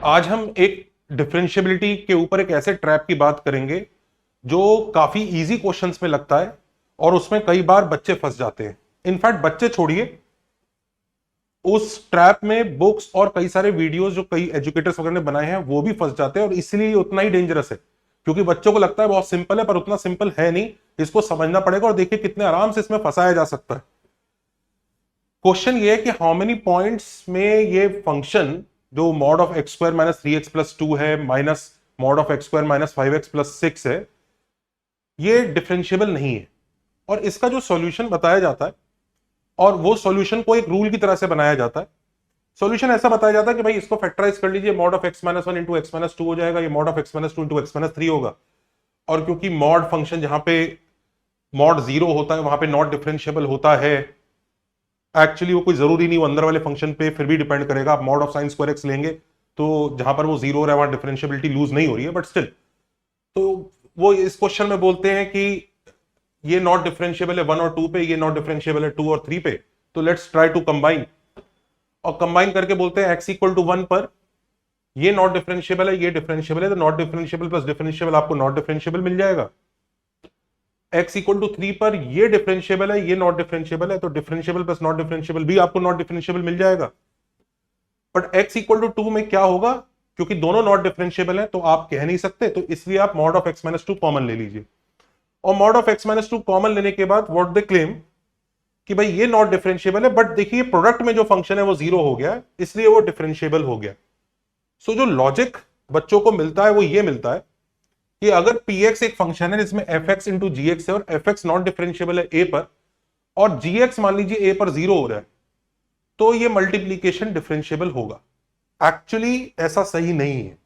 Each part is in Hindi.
आज हम एक डिफरेंशियबिलिटी के ऊपर एक ऐसे ट्रैप की बात करेंगे जो काफी इजी क्वेश्चंस में लगता है और उसमें कई बार बच्चे फंस जाते हैं। इनफैक्ट बच्चे छोड़िए, उस ट्रैप में बुक्स और कई सारे वीडियोस जो कई एजुकेटर्स वगैरह ने बनाए हैं वो भी फंस जाते हैं और इसलिए ये उतना ही डेंजरस है, क्योंकि बच्चों को लगता है बहुत सिंपल है, पर उतना सिंपल है नहीं। इसको समझना पड़ेगा और देखिए कितने आराम से इसमें फंसाया जा सकता है। क्वेश्चन ये है कि हाउ मेनी पॉइंट्स में ये फंक्शन जो mod of x square minus 3x+2 है minus mod of x square minus 5x+6 है, ये डिफरेंशिएबल नहीं है। और इसका जो सॉल्यूशन बताया जाता है, और वो सॉल्यूशन को एक रूल की तरह से बनाया जाता है। सॉल्यूशन ऐसा बताया जाता है कि भाई इसको फैक्टराइज कर लीजिए, mod of x-1 into x-2 हो जाएगा, ये mod of x-2 into x-3 होगा। और क्योंकि मॉड फंक्शन जहां पे मॉड 0 होता है वहां पे नॉट डिफरेंशिएबल होता है, एक्चुअली वो कोई जरूरी नहीं, वो अंदर वाले फंक्शन पे फिर भी डिपेंड करेगा। आप mod of sine square x लेंगे तो जहां पर वो 0 हो रहा है वहां डिफरेंशियबिलिटी लूज नहीं हो रही है, बट स्टिल तो वो इस क्वेश्चन में बोलते हैं कि ये नॉट डिफरेंशिएबल है 1 और 2 पे, ये नॉट डिफरेंशिएबल है 2 और 3 पे, तो लेट्स ट्राई टू कंबाइन। और कंबाइन करके बोलते हैं एक्स इक्वल टू 1 पर ये नॉट डिफरेंशिएबल है, ये डिफरेंशिएबल है, तो नॉट डिफरेंशिएबल प्लस डिफरेंशिएबल आपको नॉट डिफरेंशिएबल मिल जाएगा। एक्स इक्वल टू 3 पर ये डिफरेंशिएबल है, ये नॉट डिफरेंशिएबल है, तो डिफरेंशिएबल प्लस नॉट डिफरेंशिएबल भी आपको नॉट डिफरेंशिएबल मिल जाएगा। बट एक्स इक्वल टू 2 में क्या होगा, क्योंकि दोनों नॉट डिफरेंशिएबल है तो आप कह नहीं सकते, तो इसलिए आप मॉड ऑफ x-2 कॉमन ले लीजिए। और मॉड ऑफ x-2 कॉमन लेने के बाद व्हाट दे क्लेम कि भाई ये नॉट डिफरेंशिएबल है, बट देखिए प्रोडक्ट में जो फंक्शन है वो 0 हो गया, इसलिए वो डिफरेंशिएबल हो गया। सो जो लॉजिक बच्चों को मिलता है वो ये मिलता है कि अगर px एक फंक्शन है जिसमें fx इंटू जी है और fx नॉट डिफरेंशिएबल है a पर, और gx मान लीजिए a पर 0 हो रहा है, तो ये मल्टीप्लीकेशन डिफरेंशिएबल होगा। एक्चुअली ऐसा सही नहीं है,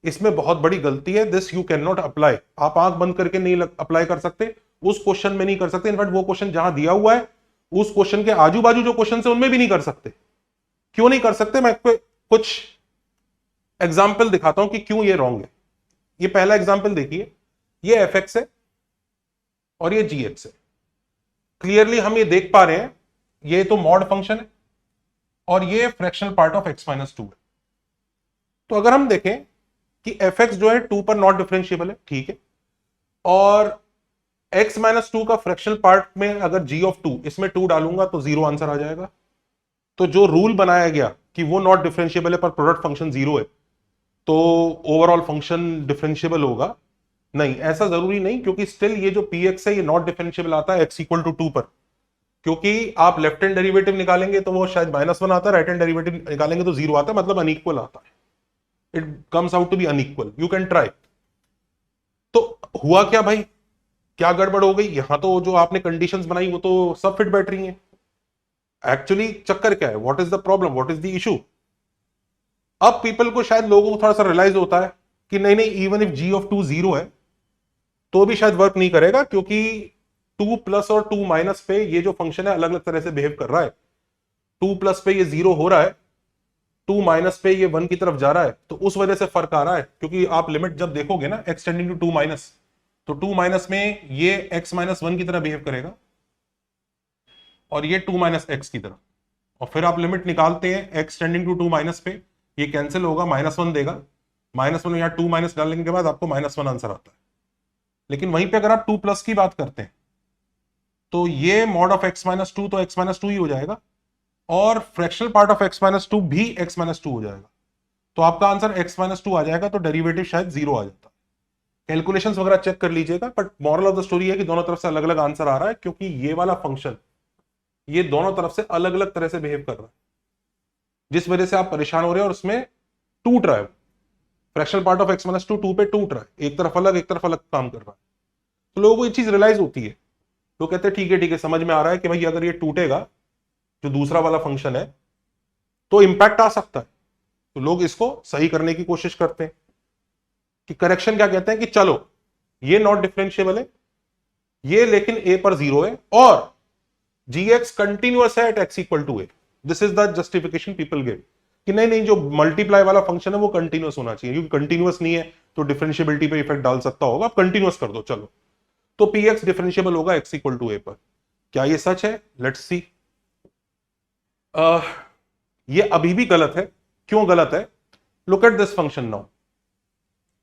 इसमें बहुत बड़ी गलती है। This you can not apply, आप आंख बंद करके नहीं अप्लाई कर सकते, उस क्वेश्चन में नहीं कर सकते। इनफैक्ट वो क्वेश्चन जहां दिया हुआ है उस क्वेश्चन के आजू बाजू जो क्वेश्चन है उनमें भी नहीं कर सकते। क्यों नहीं कर सकते, मैं कुछ एग्जाम्पल दिखाता हूं कि क्यों ये रॉन्ग है। ये पहला एग्जाम्पल देखिए, ये fx है और ये gx है। क्लियरली हम ये देख पा रहे हैं, ये तो मॉड फंक्शन है और ये फ्रैक्शनल पार्ट ऑफ x-2 है। तो अगर हम देखें कि fx जो है 2 पर नॉट डिफरेंशिएबल है, ठीक है, और x-2 का फ्रैक्शनल पार्ट में अगर g ऑफ 2 इसमें 2 डालूंगा तो 0 आंसर आ जाएगा। तो जो रूल बनाया गया कि वो नॉट डिफरेंशिएबल है पर प्रोडक्ट फंक्शन 0 है, तो ओवरऑल फंक्शन डिफरेंशिएबल होगा, नहीं ऐसा जरूरी नहीं, क्योंकि स्टिल ये जो px है ये नॉट डिफरेंशिएबल आता है x इक्वल टू 2 पर, क्योंकि आप लेफ्ट हैंड डेरिवेटिव निकालेंगे तो वो शायद -1 आता है, राइट हैंड डेरिवेटिव निकालेंगे तो 0 आता है, मतलब अनइक्वल आता है। It comes out to be unequal, you can try. तो हुआ क्या भाई, क्या गड़बड़ हो गई यहां? तो जो आपने कंडीशंस बनाई वो तो सब फिट बैठ रही हैं। एक्चुअली चक्कर क्या है, what is the problem, what is the issue? अब पीपल को, शायद लोगों को थोड़ा सा रियलाइज होता है कि नहीं नहीं, इवन इफ g ऑफ 2 0 है तो भी शायद वर्क नहीं करेगा, क्योंकि 2 प्लस और 2 माइनस पे ये जो फंक्शन है अलग अलग तरह से बिहेव कर रहा है। 2 प्लस पे ये 0 हो रहा है, 2 माइनस पे ये 1 की तरफ जा रहा है, तो उस वजह से फर्क आ रहा है। क्योंकि आप लिमिट जब देखोगे ना x टेंडिंग टू 2 माइनस, तो 2 माइनस में ये x-1 की तरह बिहेव करेगा और ये 2 माइनस एक्स की तरह। और फिर आप लिमिट निकालते हैं x टेंडिंग टू 2 माइनस पे, ये कैंसिल होगा, -1 देगा, -1 में यहां 2 माइनस डालने के बाद आपको -1 आंसर आता है। लेकिन वहीं पे अगर आप 2 प्लस की बात करते हैं तो ये मॉड ऑफ x-2 तो x-2 ही हो जाएगा, और फ्रैक्शनल पार्ट ऑफ x-2 भी x-2 हो जाएगा, तो आपका आंसर x-2 आ जाएगा, तो डेरिवेटिव शायद 0 आ जाता है। कैलकुलेशंस वगैरह चेक कर लीजिएगा, but moral of the story है कि दोनों तरफ से अलग अलग आंसर आ रहा है, क्योंकि ये वाला फंक्शन ये दोनों तरफ से अलग अलग तरह से बिहेव कर रहा है, जिस वजह से आप परेशान हो रहे हैं और उसमें टूट रहा है। फ्रैक्शनल पार्ट ऑफ x-2 2 पे टूट रहा है, एक तरफ अलग काम कर रहा है। तो लोगों को ये चीज रियलाइज होती है, लोग कहते हैं ठीक है समझ में आ रहा है कि भाई अगर ये टूटेगा जो दूसरा वाला फंक्शन है तो इंपैक्ट आ सकता है। तो लोग इसको सही करने की कोशिश करते हैं कि करेक्शन क्या कहते हैं कि चलो ये नॉट डिफरेंशिएबल है, ये लेकिन a पर 0 है, और gx कंटिन्यूअस है at x equal to a। This is the justification people give कि नहीं नहीं, जो मल्टीप्लाई वाला फंक्शन है वो कंटिन्यूअस होना चाहिए, क्योंकि कंटिन्यूअस नहीं है तो डिफरेंशिएबिलिटी पे इफेक्ट डाल सकता होगा, आप कंटिन्यूअस कर दो चलो, तो px डिफरेंशिएबल होगा x इक्वल टू a पर। क्या ये सच है? Let's see. ये अभी भी गलत है। क्यों गलत है? Look at this function now,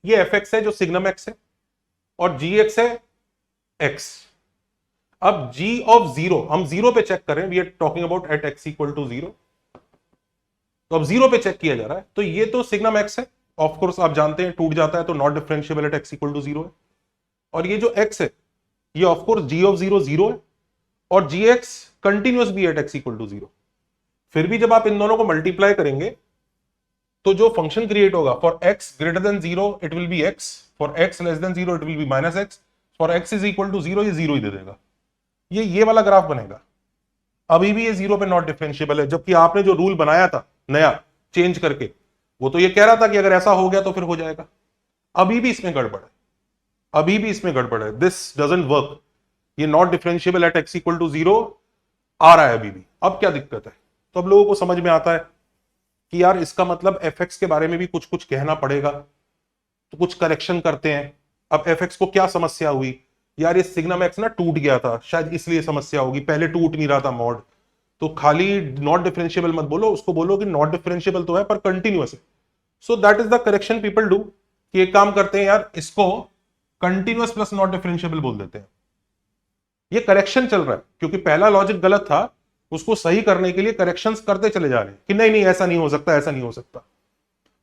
ये एफ एक्स है जो सिग्नम एक्स है और जी एक्स है एक्स। अब g ऑफ जीरो हम जीरो पे चेक करें, we are talking about at x equal to zero, तो अब जीरो पे चेक किया जा रहा है, तो ये तो सिग्नम x है, ऑफ कोर्स आप जानते हैं टूट जाता है तो not differentiable at x equal to zero है। और ये जो x है ये of course g of zero zero है और gx कंटिन्यूअस भी at x equal to zero. फिर भी जब आप इन दोनों को मल्टीप्लाई करेंगे तो जो फंक्शन क्रिएट होगा for x greater than zero it will be x, for x less than zero it will be minus x, for x is equal to zero ये जीरो ही दे देगा, ये वाला ग्राफ बनेगा। अभी भी ये जीरो पे नॉट डिफरेंशिएबल है, जबकि आपने जो रूल बनाया था नया चेंज करके वो तो ये कह रहा था कि अगर ऐसा हो गया तो फिर हो जाएगा। अभी भी इसमें गड़बड़ है, अभी भी इसमें गड़बड़ है, दिस डजंट वर्क, ये not differentiable at x equal to zero आ रहा है अभी भी। अब क्या दिक्कत है? तो अब लोगों को समझ में आता है कि यार इसका मतलब fx के बारे में भी कुछ कुछ कहना पड़ेगा, तो कुछ करेक्शन करते हैं। अब fx को क्या समस्या हुई, यार ये सिग्नम एक्स ना टूट गया था, शायद इसलिए समस्या होगी, पहले टूट नहीं रहा था मॉड। तो खाली नॉट डिफरेंशिएबल मत बोलो, उसको बोलो कि नॉट डिफरेंशिएबल तो है पर कंटिन्यूअस है। So that is the correction people do, कि एक काम करते हैं यार इसको कंटिन्यूअस प्लस नॉट डिफरेंशिएबल बोल देते हैं। ये करेक्शन चल रहा है क्योंकि पहला लॉजिक गलत था, उसको सही करने के लिए करेक्शंस करते चले जा रहे हैं कि नहीं नहीं ऐसा नहीं हो सकता, ऐसा नहीं हो सकता।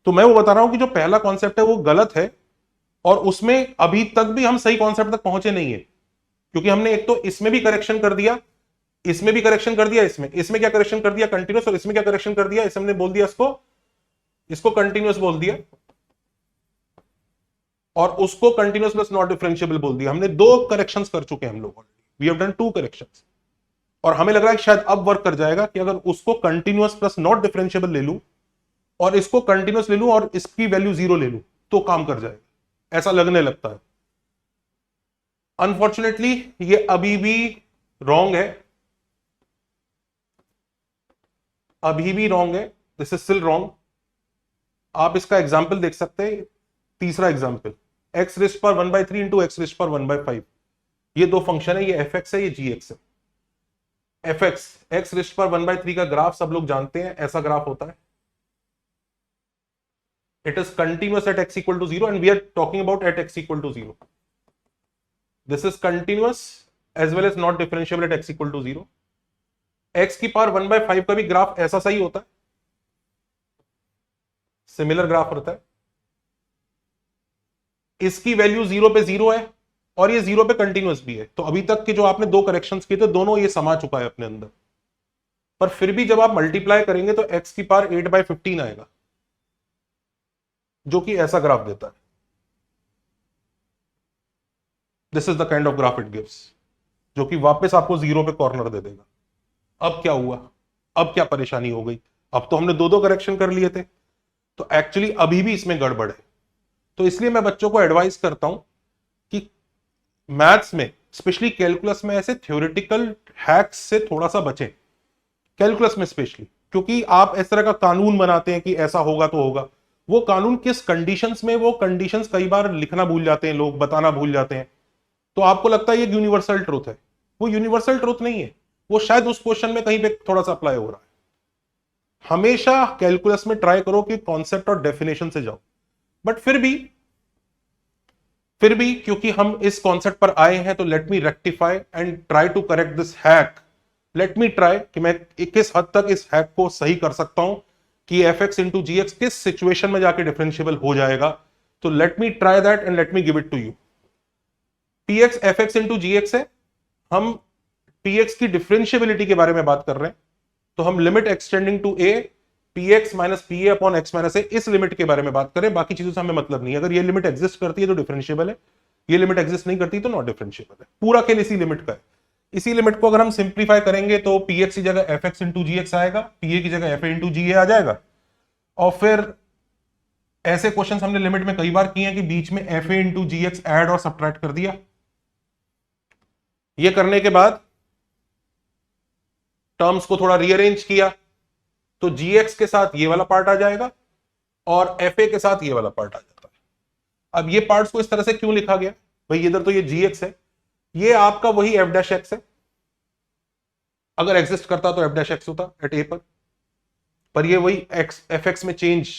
तो मैं वो बता रहा हूं कि जो पहला कॉन्सेप्ट है वो गलत है और उसमें अभी तक भी हम सही कॉन्सेप्ट तक पहुंचे नहीं है, क्योंकि हमने एक तो इसमें भी करेक्शन कर दिया, इसमें भी करेक्शन कर दिया, इसमें क्या करेक्शन कर दिया कंटिन्यूअस, और इसमें क्या करेक्शन कर दिया, इसमें बोल दिया इसको कंटिन्यूअस बोल दिया और उसको कंटिन्यूअस प्लस नॉट डिफरेंशिएबल बोल दिया। हमने दो करेक्शंस कर चुके हैं हम लोग, we have done two corrections. और हमें लग रहा है कि शायद अब वर्क कर जाएगा कि अगर उसको कंटिन्यूअस प्लस नॉट डिफरेंशिएबल ले लूं और इसको कंटिन्यूअस ले लूं और इसकी वैल्यू जीरो ले लूं तो काम कर जाएगा, ऐसा लगने लगता है। अनफॉर्चुनेटली ये अभी भी रॉन्ग है, अभी भी रॉन्ग है, दिस इज स्टिल रॉन्ग। आप इसका एग्जाम्पल देख सकते हैं, तीसरा एग्जाम्पल एक्स रेस्ट पर 1/3 इंटू एक्स रेस्ट पर 1/5, ये दो फंक्शन है, ये एफ एक्स है, ये जी एक्स है। एफ एक्स एक्स रेस्ट पर 1/3 का ग्राफ सब लोग जानते हैं, ऐसा ग्राफ होता है। It is continuous at x equal to 0 and we are talking about at x equal to 0. This is continuous as well as not differentiable at x equal to 0. x की पावर 1/5 का भी ग्राफ ऐसा सही होता है, सिमिलर ग्राफ होता है। इसकी वैल्यू 0 पे 0 है और ये 0 पे कंटिन्यूअस भी है। तो अभी तक के जो आपने दो करेक्शंस किए थे दोनों ये समा चुका है अपने अंदर, पर फिर भी जब आप मल्टीप्लाई करेंगे तो x की पावर 8/15 आएगा, जो कि ऐसा ग्राफ देता है। This is the kind of graph it gives, जो कि वापस आपको 0 पे कॉर्नर दे देगा। अब क्या हुआ, अब क्या परेशानी हो गई? अब तो हमने दो दो करेक्शन कर लिए थे, तो एक्चुअली अभी भी इसमें गड़बड़ है। तो इसलिए मैं बच्चों को एडवाइस करता हूं कि मैथ्स में स्पेशली कैलकुलस में ऐसे थ्योरेटिकल हैक्स से थोड़ा सा बचें, कैलकुलस में स्पेशली, क्योंकि आप इस तरह का कानून बनाते हैं कि ऐसा होगा तो होगा। वो कानून किस कंडीशंस में, वो कंडीशंस कई बार लिखना भूल जाते हैं लोग, बताना भूल जाते हैं, तो आपको लगता है ये यूनिवर्सल ट्रूथ है। वो यूनिवर्सल ट्रूथ नहीं है, वो शायद उस क्वेश्चन में कहीं पे थोड़ा सा अप्लाई हो रहा है। हमेशा कैलकुलस में ट्राई करो कि कॉन्सेप्ट और डेफिनेशन से जाओ, बट फिर भी क्योंकि हम इस कॉन्सेप्ट पर आए हैं तो let me rectify and try to correct this hack. Let me try कि मैं किस हद तक इस हैक को सही कर सकता हूं कि f x into g x किस सिचुएशन में जाके डिफरेंशिएबल हो जाएगा। तो let me try that and let me give it to you. P x f x into g x है, हम पी एक्स की डिफरेंशियबिलिटी के बारे में बात कर रहे हैं, तो हम limit extending to a p x minus p a upon x minus a, इस लिमिट के बारे में बात करें। बाकी चीजों से हमें मतलब नहीं, अगर ये लिमिट एग्जिस्ट करती है तो डिफरेंशिएबल है, ये लिमिट एग्जिस्ट नहीं करती तो नॉट डिफरेंशिएबल है। पूरा खेल इसी लिमिट का है। इसी लिमिट को अगर हम सिंप्लीफाई करेंगे तो पी एक्स की जगह F x into g x आएगा, पी ए की जगह एफ ए इंटू जी ए आ जाएगा। और फिर ऐसे क्वेश्चन हमने लिमिट में कई बार किए हैं कि बीच में f a into g x add और सब्ट्रैक्ट कर दिया। ये करने के बाद टर्म्स को थोड़ा रीअरेंज किया तो जी एक्स के साथ ये वाला पार्ट आ जाएगा और एफ ए के साथ ये वाला पार्ट आ जाता है। अब ये पार्ट्स को इस तरह से क्यों लिखा गया भाई, इधर तो ये जी एक्स है, ये आपका वही एफ डैश एक्स है। अगर एग्जिस्ट करता तो एफ डैश एक्स होता एट ए पर ये वही एक्स एफ एक्स में चेंज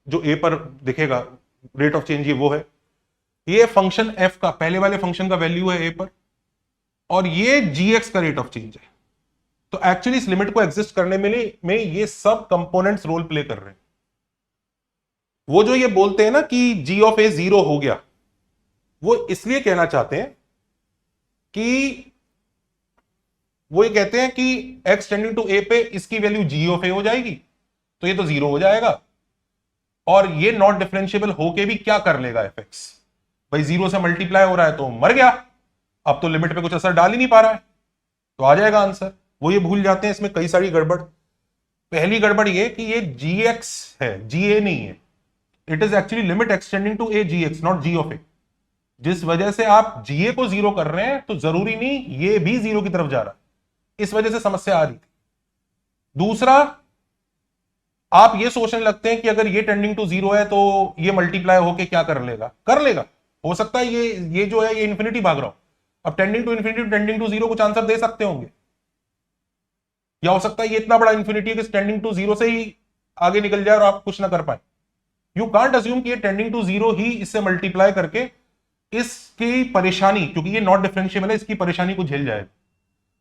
जो ए पर दिखेगा रेट ऑफ चेंज, ये वो है। ये फंक्शन एफ का, पहले वाले फंक्शन का वैल्यू है ए पर, और ये जी एक्स का रेट ऑफ चेंज है। तो एक्चुअली इस लिमिट को एग्जिस्ट करने में ये सब कंपोनेंट्स रोल प्ले कर रहे हैं। वो जो ये बोलते हैं ना कि जी ऑफ ए 0 हो गया, वो इसलिए कहना चाहते हैं कि वो ये कहते हैं कि x टेंडिंग टू ए पे इसकी वैल्यू जी ऑफ ए हो जाएगी, तो ये तो 0 हो जाएगा, और ये नॉट डिफरेंशिएबल होके भी क्या कर लेगा एफ एक्स, भाई 0 से मल्टीप्लाई हो रहा है तो मर गया, अब तो लिमिट पे कुछ असर डाल ही नहीं पा रहा है, तो आ जाएगा आंसर। वो ये भूल जाते हैं, इसमें कई सारी गड़बड़। पहली गड़बड़ ये कि ये जी एक्स है, जी ए नहीं है। It is actually limit extending to a g x, not g of a. जिस वजह से आप जीए को 0 कर रहे हैं, तो जरूरी नहीं ये भी 0 की तरफ जा रहा है, इस वजह से समस्या आ रही थी। दूसरा, आप ये सोचने लगते हैं कि अगर ये टेंडिंग टू 0 है तो ये मल्टीप्लाई होके क्या कर लेगा, कर लेगा। हो सकता है ये जो है ये इन्फिनिटी भाग रहा हो, अब tending to infinity, tending to 0 कुछ आंसर दे सकते होंगे, या हो सकता है ये इतना बड़ा इन्फिनिटी है कि टेंडिंग टू 0 से ही आगे निकल जाए और आप कुछ ना कर पाए। यू कांट अज्यूम कि ये टेंडिंग टू 0 ही इससे मल्टीप्लाई करके इसकी परेशानी, क्योंकि ये नॉट डिफरेंशिएबल है, इसकी परेशानी को झेल जाएगा।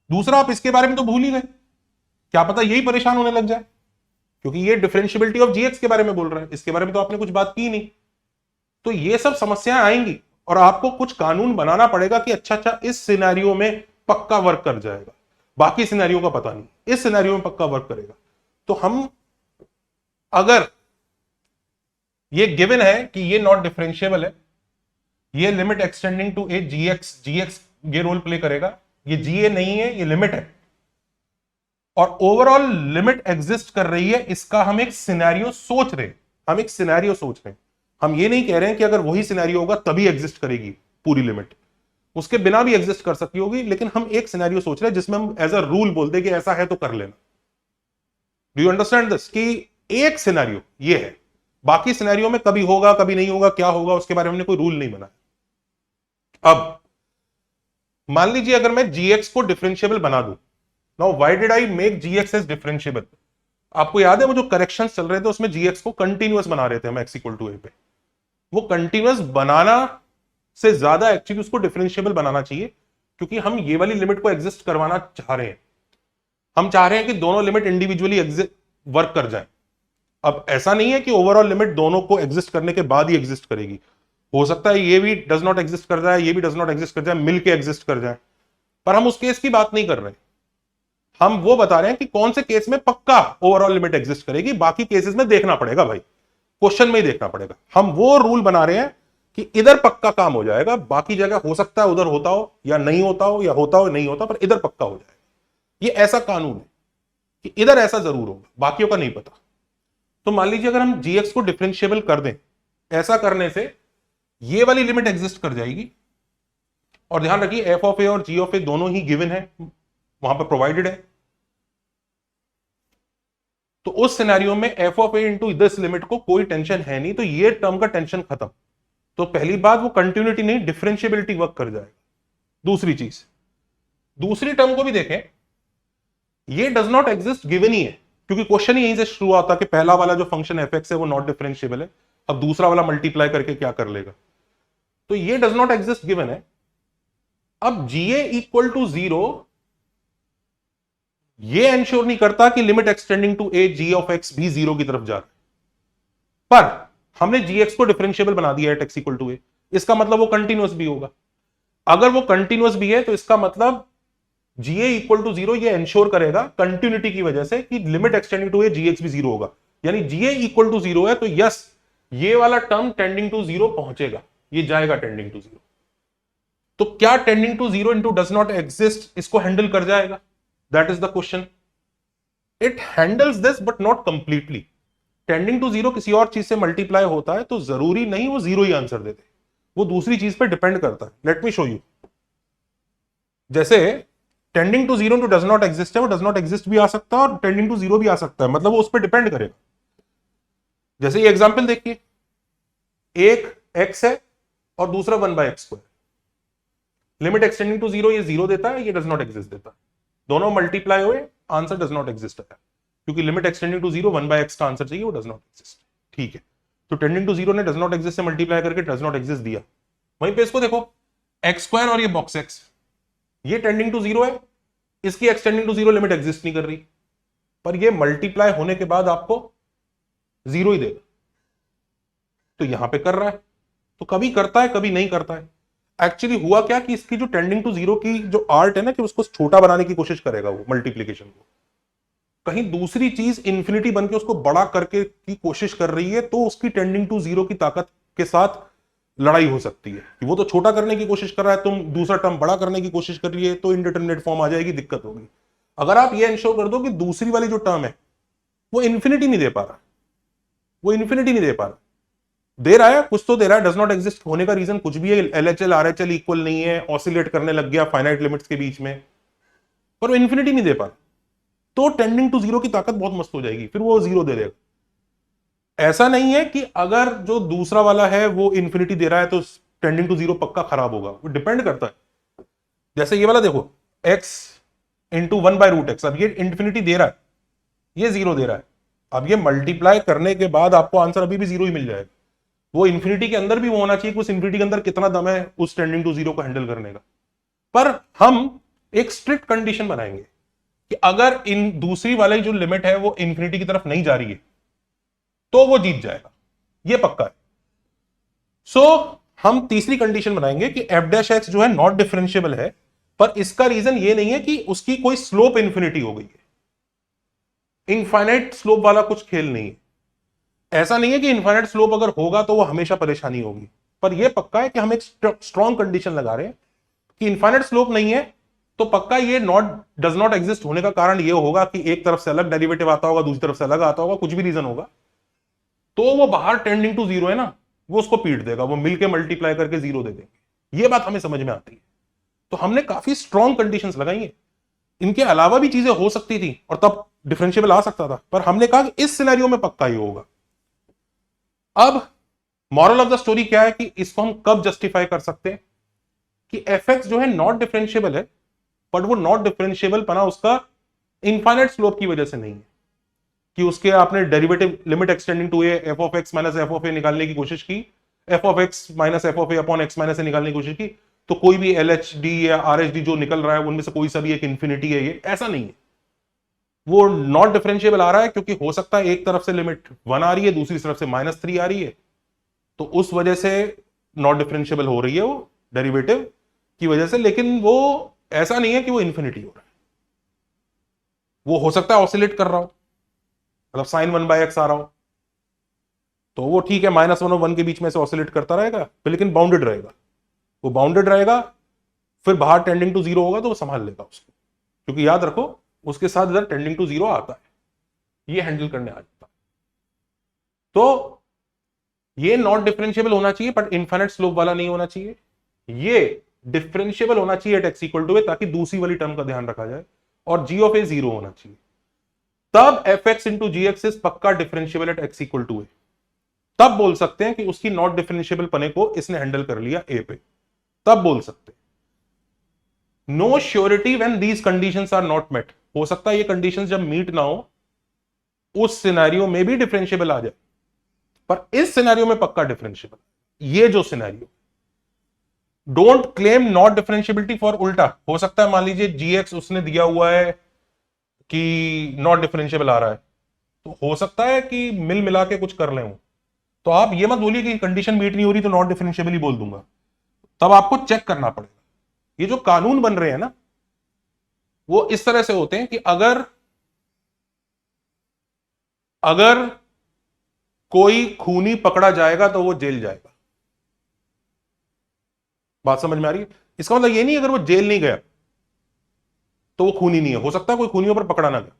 दूसरा, आप इसके बारे में तो भूल ही गए, क्या पता यही परेशान होने लग जाए, क्योंकि ये डिफरेंशिएबिलिटी ऑफ जीएक्स के बारे में बोल रहे हैं, इसके बारे में तो आपने कुछ बात की नहीं। तो ये सब समस्याएं आएंगी और आपको कुछ कानून बनाना पड़ेगा कि अच्छा इस सिनेरियो में पक्का वर्क कर जाएगा, बाकी सिनेरियो का पता नहीं, इस सिनेरियो में पक्का वर्क करेगा। तो हम, अगर ये गिवन है कि ये नॉट डिफरेंशिएबल है, ये limit extending to a g x ये रोल प्ले करेगा, ये जी ए नहीं है, ये लिमिट है, और ओवरऑल लिमिट एग्जिस्ट कर रही है, इसका हम एक सिनेरियो सोच रहे हैं, हम एक सिनेरियो सोच रहे हैं। हम ये नहीं कह रहे हैं कि अगर वही सिनेरियो होगा तभी एग्जिस्ट करेगी पूरी लिमिट, उसके बिना भी एग्जिस्ट कर सकती होगी, लेकिन हम एक सिनेरियो सोच रहे हैं जिसमें हम एज अ रूल बोलते हैं कि ऐसा है तो कर लेना। Do you understand this? कि एक सिनेरियो ये है, बाकी सिनेरियो में कभी होगा कभी नहीं होगा, क्या होगा उसके बारे में हमने कोई रूल नहीं बनाया। अब मान लीजिए अगर मैं जीएक्स को डिफरेंशिएबल बना दूं, now why did I make g x as differentiable? आपको याद है वो जो करेक्शंस चल रहे थे उसमें जीएक्स को कंटिन्यूअस बना रहे थे हम एक्स इक्वल टू ए पे। वो कंटिन्यूअस बनाना से ज्यादा एक्चुअली उसको डिफरेंशिएबल बनाना चाहिए, क्योंकि हम ये वाली लिमिट को एग्जिस्ट करवाना चाह रहे हैं। हम चाह रहे हैं कि दोनों लिमिट इंडिविजुअली वर्क कर जाए। अब ऐसा नहीं है कि ओवरऑल लिमिट दोनों को एग्जिस्ट करने के बाद ही एग्जिस्ट करेगी, हो सकता है ये भी डज नॉट एग्जिस्ट कर जाए, ये भी डज नॉट एग्जिस्ट कर जाए, मिलके एग्जिस्ट कर जाए, पर हम उस केस की बात नहीं कर रहे हैं। हम वो बता रहे हैं कि कौन से केस में पक्का ओवरऑल लिमिट एग्जिस्ट करेगी, बाकी केसेस में देखना पड़ेगा भाई, क्वेश्चन में ही देखना पड़ेगा। हम वो रूल बना रहे हैं कि इधर पक्का काम हो जाएगा, बाकी जगह हो सकता है उधर होता हो या नहीं होता हो, या होता हो नहीं होता, पर इधर पक्का हो जाएगा। ये ऐसा कानून है कि इधर ऐसा जरूर होगा, बाकियों का नहीं पता। तो मान लीजिए अगर हम जीएक्स को डिफरेंशिएबल कर दें, ऐसा करने से ये वाली लिमिट एग्जिस्ट कर जाएगी, और ध्यान रखिए एफ ऑफ ए और जी ऑफ ए दोनों ही गिवन है, वहां पर प्रोवाइडेड है। तो उस सिनेरियो में F of A into this limit को कोई टेंशन है नहीं, तो ये टर्म का टेंशन खत्म। तो पहली बात, वो कंटिन्यूटी नहीं डिफरेंशिएबिलिटी वर्क कर जाएगा। दूसरी चीज, दूसरी टर्म को भी देखें, ये डज नॉट एग्जिस्ट गिवन ही है, क्योंकि क्वेश्चन ही यहीं से शुरू होता कि पहला वाला जो फंक्शन एफ एक्स है वो नॉट डिफरेंशिएबल है, अब दूसरा वाला मल्टीप्लाई करके क्या कर लेगा, तो ये डज नॉट एग्जिस्ट गिवन है। अब जीए इक्वल टू 0 ये एंश्योर नहीं करता कि limit extending to a g of x भी 0 की तरफ जा रहा है, पर हमने जी एक्स को डिफरेंशिएबल बना दिया है एक्स इक्वल टू ए, इसका मतलब वो कंटिन्यूअस भी होगा। अगर वो कंटिन्यूअस भी है तो इसका मतलब जीए इक्वल टू 0 ये एंश्योर करेगा कंटिन्यूटी की वजह से कि limit extending to a g x भी 0 होगा, यानी जीए इक्वल टू 0 है तो यस ये वाला टर्म टेंडिंग टू 0 पहुंचेगा, ये जाएगा टेंडिंग टू 0। तो क्या tending to 0 into does not exist इसको हैंडल कर जाएगा? That is the question. It handles this but not completely. Tending to 0 किसी और चीज से मल्टीप्लाई होता है तो जरूरी नहीं वो 0 ही आंसर देते, वो दूसरी चीज पे डिपेंड करता है। Let me show you. जैसे tending to 0 to does not exist है, वो डज नॉट एग्जिस्ट भी आ सकता है और टेंडिंग टू 0 भी आ सकता है, मतलब वो उस पर डिपेंड करेगा। जैसे ये एग्जांपल देखिए, एक x है और दूसरा 1/x², लिमिट एक्सटेंडिंग टू 0 ये 0 देता है, ये डज नॉट एग्जिस्ट देता है, दोनों मल्टीप्लाई हुए, आंसर डज नॉट एग्जिस्ट है, क्योंकि लिमिट एक्सटेंडिंग टू 0 1/x का आंसर चाहिए, वो डज नॉट एग्जिस्ट। ठीक है, तो टेंडिंग टू जीरो ने डज नॉट एग्जिस्ट से मल्टीप्लाई करके डज नॉट एग्जिस्ट दिया। वहीं पे इसको देखो, एक्स स्क्वायर और ये बॉक्स एक्स, ये टेंडिंग टू जीरो है, इसकी x tending to zero limit exist नहीं कर रही, पर ये मल्टीप्लाई होने के बाद आपको जीरो ही देगा। तो यहां पे कर रहा है, तो कभी करता है कभी नहीं करता है। एक्चुअली हुआ क्या कि इसकी जो टेंडिंग टू जीरो की जो आर्ट है ना, कि उसको छोटा बनाने की कोशिश करेगा वो मल्टीप्लीकेशन को, कहीं दूसरी चीज इंफिनिटी बन के उसको बड़ा करके की कोशिश कर रही है, तो उसकी टेंडिंग टू जीरो की ताकत के साथ लड़ाई हो सकती है कि वो तो छोटा करने की कोशिश कर रहा है, तुम दूसरा टर्म बड़ा करने की कोशिश कर रही है, तो इंडिटरमिनेट फॉर्म आ जाएगी, दिक्कत होगी। अगर आप ये इंश्योर कर दो कि दूसरी वाली जो टर्म है वो इंफिनिटी नहीं दे पा रहा, वो इंफिनिटी नहीं दे पा रहा, दे रहा है कुछ तो दे रहा है, डज नॉट एग्जिस्ट होने का रीजन कुछ भी है, एलएचएल आरएचएल इक्वल नहीं है, ऑसिलेट करने लग गया फाइनाइट लिमिट्स के बीच में, पर वो इंफिनिटी नहीं दे पा रहा, तो टेंडिंग टू जीरो की ताकत बहुत मस्त हो जाएगी, फिर वो जीरो दे देगा। ऐसा नहीं है कि अगर जो दूसरा वाला है वो इंफिनिटी दे रहा है तो टेंडिंग टू जीरो पक्का खराब होगा, वो डिपेंड करता है। जैसे ये वाला देखो, x इंटू 1/√x, अब ये इंफिनिटी दे रहा है, ये जीरो दे रहा है, अब ये मल्टीप्लाई करने के बाद आपको आंसर अभी भी जीरो ही मिल जाएगा। वो इंफिनिटी के अंदर भी वो होना चाहिए कि उस इंफिनिटी के अंदर कितना दम है उस टेंडिंग टू जीरो को हैंडल करने का। पर हम एक स्ट्रिक्ट कंडीशन बनाएंगे कि अगर इन दूसरी वाली जो लिमिट है वो इंफिनिटी की तरफ नहीं जा रही है तो वो जीत जाएगा, ये पक्का है। सो हम तीसरी कंडीशन बनाएंगे कि एफ डैश एक्स जो है नॉट डिफरेंशिएबल है, पर इसका रीजन ये नहीं है कि उसकी कोई स्लोप इंफिनिटी हो गई है, इनफाइनाइट स्लोप वाला कुछ खेल नहीं है। ऐसा नहीं है कि इनफाइनाइट स्लोप अगर होगा तो वो हमेशा परेशानी होगी, पर यह पक्का है कि हम एक स्ट्रॉन्ग कंडीशन लगा रहे हैं कि इनफाइनाइट स्लोप नहीं है, तो पक्का ये डज नॉट एग्जिस्ट होने का कारण ये होगा कि एक तरफ से अलग डेरिवेटिव आता होगा, दूसरी तरफ से अलग आता होगा, कुछ भी रीजन होगा, तो वो बाहर टेंडिंग टू जीरो है ना, वो उसको पीट देगा, वो मिलके मल्टीप्लाई करके जीरो दे देंगे। ये बात हमें समझ में आती है। तो हमने काफी स्ट्रॉन्ग कंडीशंस लगाई है, इनके अलावा भी चीजें हो सकती थी और तब डिफरेंशिएबल आ सकता था, पर हमने कहा कि इस सिनेरियो में पक्का ही होगा। अब मॉरल ऑफ द स्टोरी क्या है कि इसको हम कब जस्टिफाई कर सकते हैं कि एफ एक्स जो है नॉट डिफरेंशिएबल है, बट वो नॉट डिफरेंशिएबल पना उसका इनफाइनाइट स्लोप की वजह से नहीं है, कि उसके आपने derivative limit extending to a f of x minus f of a निकालने की कोशिश की, f of x minus f of a upon x minus a निकालने की कोशिश की, तो कोई भी एल एच डी या आर एच डी जो निकल रहा है उनमें से कोई सा भी एक इंफिनिटी है, ये ऐसा नहीं है। वो नॉट डिफरेंशिएबल आ रहा है क्योंकि हो सकता है एक तरफ से लिमिट 1 आ रही है, दूसरी तरफ से -3 आ रही है, तो उस वजह से नॉट डिफरेंशिएबल हो रही है वो डेरिवेटिव की वजह से, लेकिन वो ऐसा नहीं है कि वो इंफिनिटी हो रहा है। वो हो सकता है ऑसिलेट कर रहा हो, मतलब साइन 1/x आ रहा हो, तो वो ठीक है, -1 और 1 के बीच में से ऑसिलेट करता रहेगा, लेकिन बाउंडेड रहेगा, वो बाउंडेड रहेगा, फिर बाहर टेंडिंग टू जीरो होगा तो वो संभाल लेगा उसको, क्योंकि याद रखो उसके साथ इधर टेंडिंग टू जीरो आता है, ये हैंडल करने आ जाता है। तो ये नॉट डिफरेंशिएबल होना चाहिए, बट इनफाइनाइट स्लोप वाला नहीं होना चाहिए, ये डिफरेंशिएबल होना चाहिए एट एक्स इक्वल टू ए, ताकि दूसरी वाली टर्म का ध्यान रखा जाए, और जी ऑफ ए 0 होना चाहिए, तब f x into g x is पक्का differentiable at x equal to a. तब बोल सकते हैं कि उसकी नॉट डिफरेंशिएबल पने को इसने हैंडल कर लिया ए पे, तब बोल सकते हैं। No surety when these conditions are not met, हो सकता है ये कंडीशंस जब मीट ना हो उस सिनेरियो में भी डिफरेंशिएबल आ जाए, पर इस सिनेरियो में पक्का डिफरेंशिएबल। ये जो scenario, don't claim not differentiability for उल्टा, हो सकता है मान लीजिए जीएक्स उसने दिया हुआ है कि नॉट डिफरेंशिएबल आ रहा है, तो हो सकता है कि मिल मिला के कुछ कर ले हूं, तो आप ये मत बोलिए कि कंडीशन मीट नहीं हो रही तो नॉट डिफरेंशिएबल ही बोल दूंगा, तब आपको चेक करना पड़ेगा। ये जो कानून बन रहे हैं ना, वो इस तरह से होते हैं कि अगर कोई खूनी पकड़ा जाएगा तो वो जेल जाएगा। बात समझ में आ रही है? इसका मतलब ये नहीं अगर वो जेल नहीं गया तो वो खूनी नहीं है, हो सकता है कोई खूनियों पर पकड़ा ना गया,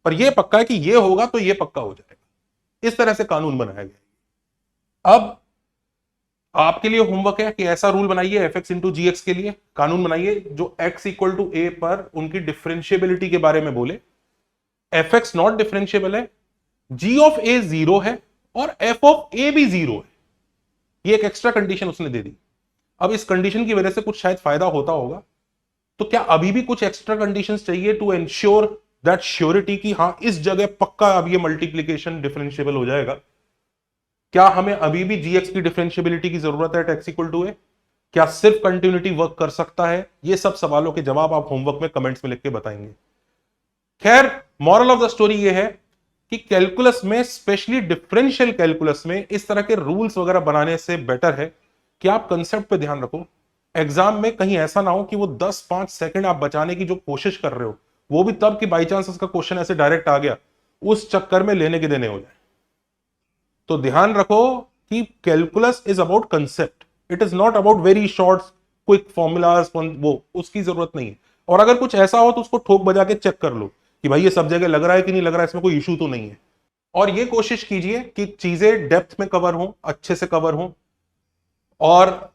पर ये पक्का है कि ये होगा तो ये पक्का हो जाएगा। इस तरह से कानून बनाया गया। अब आपके लिए होमवर्क है कि ऐसा रूल बनाइए F x into g x के लिए, कानून बनाइए जो एक्स इक्वल टू ए पर उनकी डिफरेंशिएबिलिटी के बारे में बोले। एफ एक्स नॉट डिफरेंशिएबल है, जी ऑफ ए 0 है और एफ ऑफ ए भी 0 है, ये एक एक्स्ट्रा कंडीशन उसने दे दी। अब इस कंडीशन की वजह से कुछ शायद फायदा होता होगा, तो क्या अभी भी कुछ एक्स्ट्रा कंडीशंस चाहिए टू एंश्योर दैट श्योरिटी कि हां इस जगह पक्का अब ये मल्टीप्लीकेशन डिफरेंशिएबल हो जाएगा? क्या हमें अभी भी जीएक्स की डिफरेंशियबिलिटी की जरूरत है एट एक्स इक्वल टू ए? क्या सिर्फ कंटिन्यूटी वर्क कर सकता है? ये सब सवालों के जवाब आप होमवर्क में कमेंट्स में लिख के बताएंगे। खैर, मॉरल ऑफ द स्टोरी ये है कि कैलकुलस में, स्पेशली डिफरेंशियल कैलकुलस में, इस तरह के रूल्स वगैरह बनाने से बेटर है कि आप कंसेप्ट पे ध्यान रखो। एग्जाम में कहीं ऐसा ना हो कि वो 10-5 सेकंड आप बचाने की जो कोशिश कर रहे हो, वो भी तब कि बाई चांस उसका क्वेश्चन ऐसे डायरेक्ट आ गया, उस चक्कर में लेने के देने हो जाए। तो ध्यान रखो कि calculus is about concept, it is not about very short quick formulas, वो उसकी जरूरत नहीं है। और अगर कुछ ऐसा हो तो उसको ठोक बजा के चेक कर लो कि भाई ये सब जगह लग रहा है कि नहीं लग रहा है, इसमें कोई इशू तो नहीं है। और ये कोशिश कीजिए कि चीजें डेप्थ में कवर हो, अच्छे से कवर हो। और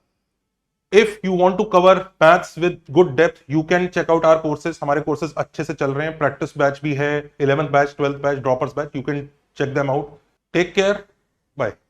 if you want to cover maths with good depth, you can check out our courses. हमारे कोर्सेज अच्छे से चल रहे हैं, प्रैक्टिस बैच भी है, 11th batch, 12th batch, droppers batch, you can check them out. Take care, bye.